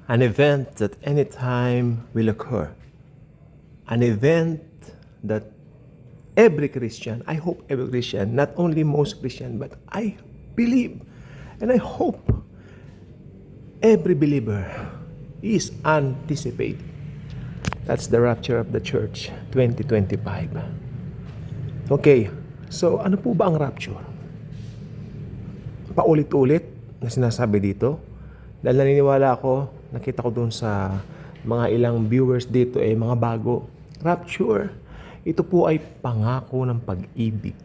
An event that any time will occur. An event that every Christian, I hope every Christian, not only most Christian, but I believe and I hope every believer is anticipating. That's the rapture of the church 2025. Okay, so ano po ba ang rapture? Paulit-ulit na sinasabi dito. Dahil naniniwala ako, nakita ko doon sa mga ilang viewers dito mga bago. Rapture, ito po ay pangako ng pag-ibig.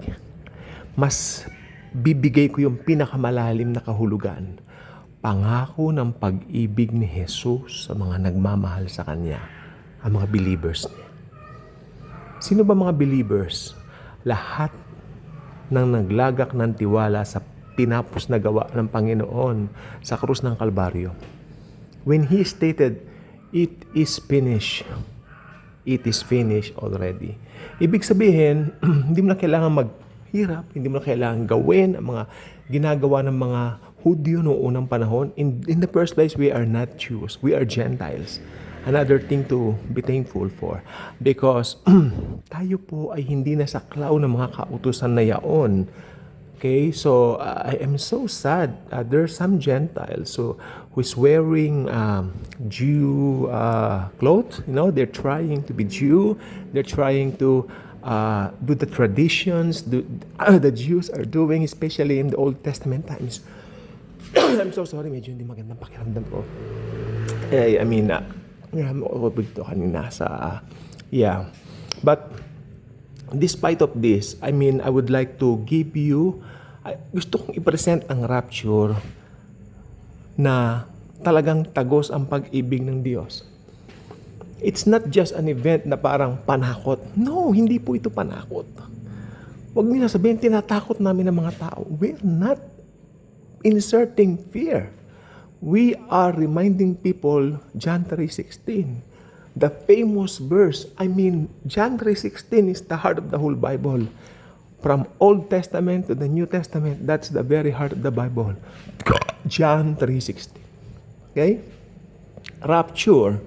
Mas bibigay ko yung pinakamalalim na kahulugan. Pangako ng pag-ibig ni Jesus sa mga nagmamahal sa Kanya, ang mga believers niya. Sino ba mga believers? Lahat ng naglagak ng tiwala sa tinapos na gawa ng Panginoon sa krus ng Kalbaryo. When He stated, "It is finished." It is finished already. Ibig sabihin, hindi mo na kailangan maghirap, hindi mo na kailangan gawin ang mga ginagawa ng mga Hudyo noong unang panahon. In the first place, we are not Jews. We are Gentiles. Another thing to be thankful for. Because tayo po ay hindi na saklaw ng mga kautusan na yaon. Okay, so I am so sad. There are some Gentiles who is wearing Jew clothes. You know, they're trying to be Jew. They're trying to do the traditions the Jews are doing, especially in the Old Testament times. I'm so sorry, medyo hindi magandang pakiramdam ko. I mean, ito kanina sa But despite of this, I mean, I would like to give you, gusto kong i-present ang rapture na talagang tagos ang pag-ibig ng Diyos. It's not just an event na parang panakot. No, hindi po ito panakot. Huwag niyo sabihin, tinatakot namin ng mga tao. We're not inserting fear. We are reminding people, John 3:16, the famous verse. I mean, John 3:16 is the heart of the whole Bible. From Old Testament to the New Testament, that's the very heart of the Bible. John 3:16. Okay? Rapture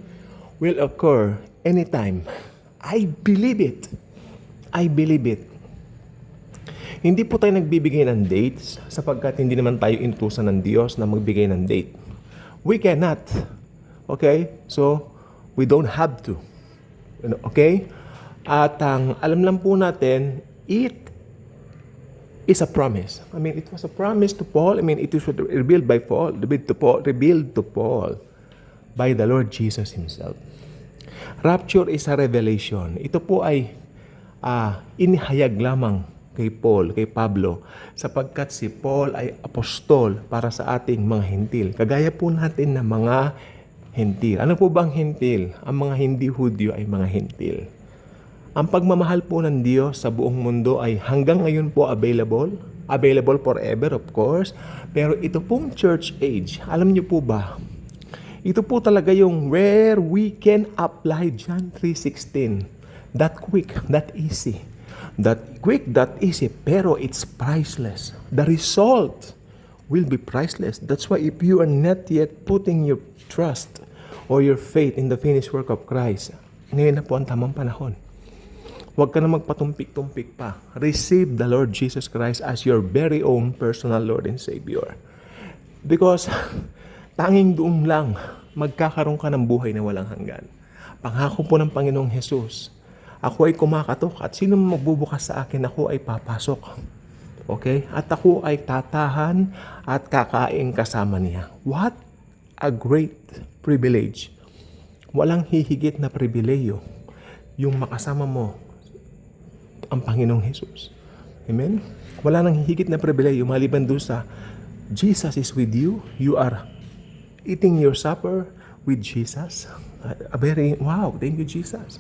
will occur anytime. I believe it. I believe it. Hindi po tayo nagbibigay ng dates sapagkat hindi naman tayo inutusan ng Diyos na magbigay ng date. We cannot. Okay? So, we don't have to. Okay? At alam lang po natin, it is a promise. I mean, it was a promise to Paul. I mean, it was revealed by Paul, revealed to Paul by the Lord Jesus Himself. Rapture is a revelation. Ito po ay inihayag lamang kay Paul, kay Pablo, sapagkat si Paul ay apostol para sa ating mga hentil. Kagaya po natin na mga hentil. Ano po bang hentil? Ang mga hindi Hudyo ay mga hentil. Ang pagmamahal po ng Diyos sa buong mundo ay hanggang ngayon po available. Available forever, of course. Pero ito pong church age, alam niyo po ba, ito po talaga yung where we can apply John 3:16. That quick, that easy. That quick, that easy, pero it's priceless. The result will be priceless. That's why if you are not yet putting your trust or your faith in the finished work of Christ, ngayon na po ang tamang panahon. Huwag ka na magpatumpik-tumpik pa. Receive the Lord Jesus Christ as your very own personal Lord and Savior. Because tanging doon lang magkakaroon ka ng buhay na walang hanggan. Pangako po ng Panginoong Jesus, ako ay kumakatok at sino magbubukas sa akin, ako ay papasok. Okay? At ako ay tatahan at kakain kasama niya. What a great privilege. Walang hihigit na pribileyo yung makasama mo ang Panginoong Jesus. Amen? Wala nang hihigit na pribileyo maliban doon sa Jesus is with you. You are eating your supper with Jesus. Wow, thank you Jesus.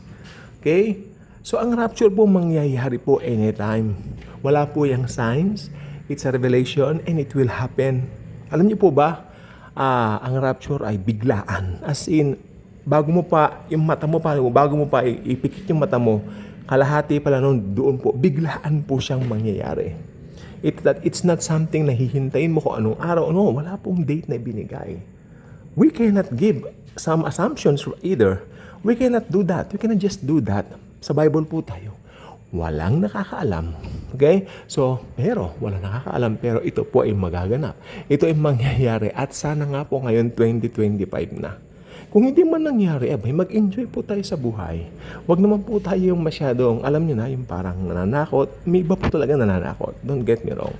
Okay? So, ang rapture po mangyayari po anytime. Wala po yung signs. It's a revelation and it will happen. Alam niyo po ba, ang rapture ay biglaan. As in, bago mo pa ipikit yung mata mo, kalahati pala noon doon po, biglaan po siyang mangyayari. It's not something na hihintayin mo kung anong araw. No, wala pong date na binigay. We cannot give some assumptions either. We cannot do that. We cannot just do that. Sa Bible po tayo. Walang nakakaalam. Okay? So, pero walang nakakaalam, pero ito po ay magaganap. Ito ay mangyayari at sana nga po ngayon 2025 na. Kung hindi man nangyari, mag-enjoy po tayo sa buhay. Huwag naman po tayo yung masyadong, alam nyo na, yung parang nananakot. May iba po talaga nananakot. Don't get me wrong.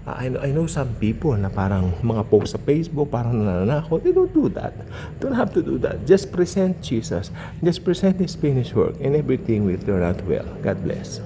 I know some people na parang mga post sa Facebook, parang nananakot. They don't do that. Don't have to do that. Just present Jesus. Just present His finished work and everything will turn out well. God bless.